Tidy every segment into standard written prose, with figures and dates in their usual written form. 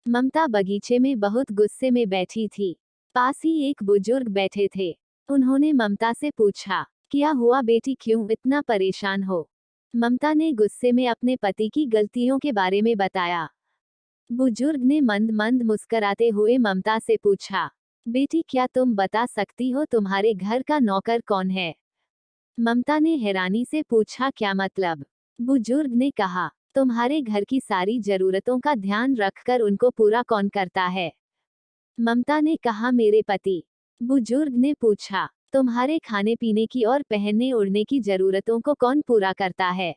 ममता बगीचे में बहुत गुस्से में बैठी थी। पास ही एक बुजुर्ग बैठे थे। उन्होंने ममता से पूछा, क्या हुआ बेटी, क्यों इतना परेशान हो? ममता ने गुस्से में अपने पति की गलतियों के बारे में बताया। बुजुर्ग ने मंद मंद मुस्कुराते हुए ममता से पूछा, बेटी क्या तुम बता सकती हो तुम्हारे घर का नौकर कौन है? ममता ने हैरानी से पूछा, क्या मतलब? बुजुर्ग ने कहा, तुम्हारे घर की सारी जरूरतों का ध्यान रखकर उनको पूरा कौन करता है? ममता ने कहा, मेरे पति। बुजुर्ग ने पूछा, तुम्हारे खाने पीने की और पहनने ओढ़ने की जरूरतों को कौन पूरा करता है?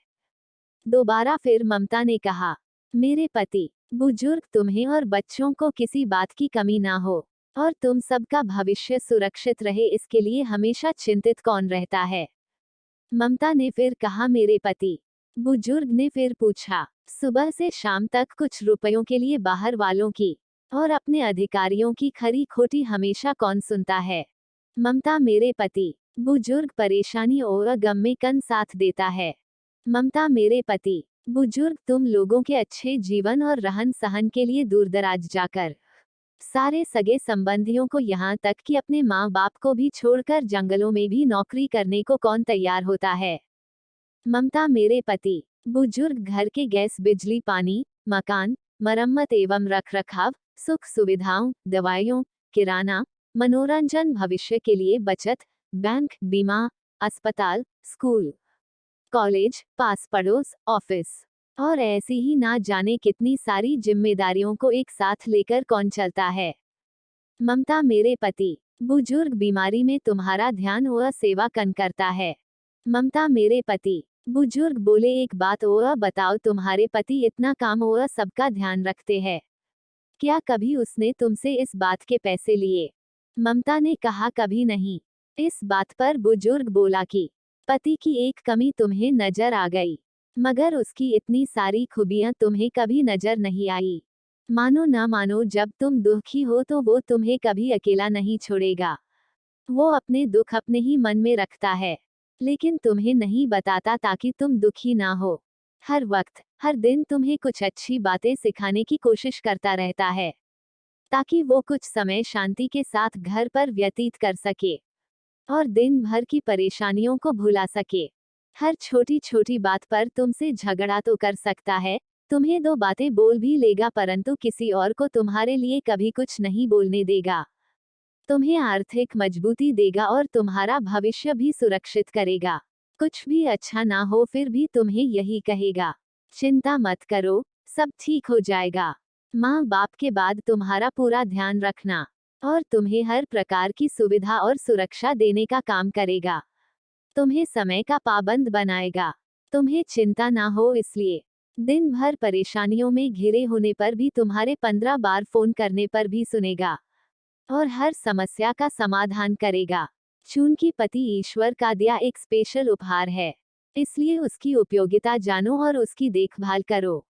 दोबारा फिर ममता ने कहा, मेरे पति। बुजुर्ग, तुम्हें और बच्चों को किसी बात की कमी ना हो और तुम सबका भविष्य सुरक्षित रहे, इसके लिए हमेशा चिंतित कौन रहता है? ममता ने फिर कहा, मेरे पति। बुजुर्ग ने फिर पूछा, सुबह से शाम तक कुछ रुपयों के लिए बाहर वालों की और अपने अधिकारियों की खरी खोटी हमेशा कौन सुनता है? ममता, मेरे पति। बुजुर्ग, परेशानी और गम में कन साथ देता है? ममता, मेरे पति। बुजुर्ग, तुम लोगों के अच्छे जीवन और रहन सहन के लिए दूरदराज जाकर सारे सगे संबंधियों को यहाँ तक कि अपने माँ बाप को भी छोड़कर जंगलों में भी नौकरी करने को कौन तैयार होता है? ममता, मेरे पति। बुजुर्ग, घर के गैस बिजली पानी मकान मरम्मत एवं रखरखाव, सुख सुविधाओं, दवाइयों, किराना, मनोरंजन, भविष्य के लिए बचत, बैंक, बीमा, अस्पताल, स्कूल, कॉलेज, पास पड़ोस, ऑफिस और ऐसी ही ना जाने कितनी सारी जिम्मेदारियों को एक साथ लेकर कौन चलता है? ममता, मेरे पति। बुजुर्ग, बीमारी में तुम्हारा ध्यान और सेवा कन करता है? ममता, मेरे पति। बुजुर्ग बोले, एक बात और बताओ, तुम्हारे पति इतना काम और सबका ध्यान रखते हैं, क्या कभी उसने तुमसे इस बात के पैसे लिए? ममता ने कहा, कभी नहीं। इस बात पर बुजुर्ग बोला कि पति की एक कमी तुम्हें नजर आ गई, मगर उसकी इतनी सारी खूबियां तुम्हें कभी नजर नहीं आई। मानो ना मानो, जब तुम दुखी हो तो वो तुम्हें कभी अकेला नहीं छोड़ेगा। वो अपने दुख अपने ही मन में रखता है, लेकिन तुम्हें नहीं बताता ताकि तुम दुखी ना हो। हर वक्त हर दिन तुम्हें कुछ अच्छी बातें सिखाने की कोशिश करता रहता है, ताकि वो कुछ समय शांति के साथ घर पर व्यतीत कर सके और दिन भर की परेशानियों को भुला सके। हर छोटी छोटी बात पर तुमसे झगड़ा तो कर सकता है, तुम्हें दो बातें बोल भी लेगा, परंतु किसी और को तुम्हारे लिए कभी कुछ नहीं बोलने देगा। तुम्हें आर्थिक मजबूती देगा और तुम्हारा भविष्य भी सुरक्षित करेगा। कुछ भी अच्छा ना हो फिर भी तुम्हें यही कहेगा, चिंता मत करो, सब ठीक हो जाएगा। माँ बाप के बाद तुम्हारा पूरा ध्यान रखना और तुम्हें हर प्रकार की सुविधा और सुरक्षा देने का काम करेगा। तुम्हें समय का पाबंद बनाएगा। तुम्हें चिंता ना हो, इसलिए दिन भर परेशानियों में घिरे होने पर भी तुम्हारे 15 बार फोन करने पर भी सुनेगा और हर समस्या का समाधान करेगा। चूंकि पति ईश्वर का दिया एक स्पेशल उपहार है, इसलिए उसकी उपयोगिता जानो और उसकी देखभाल करो।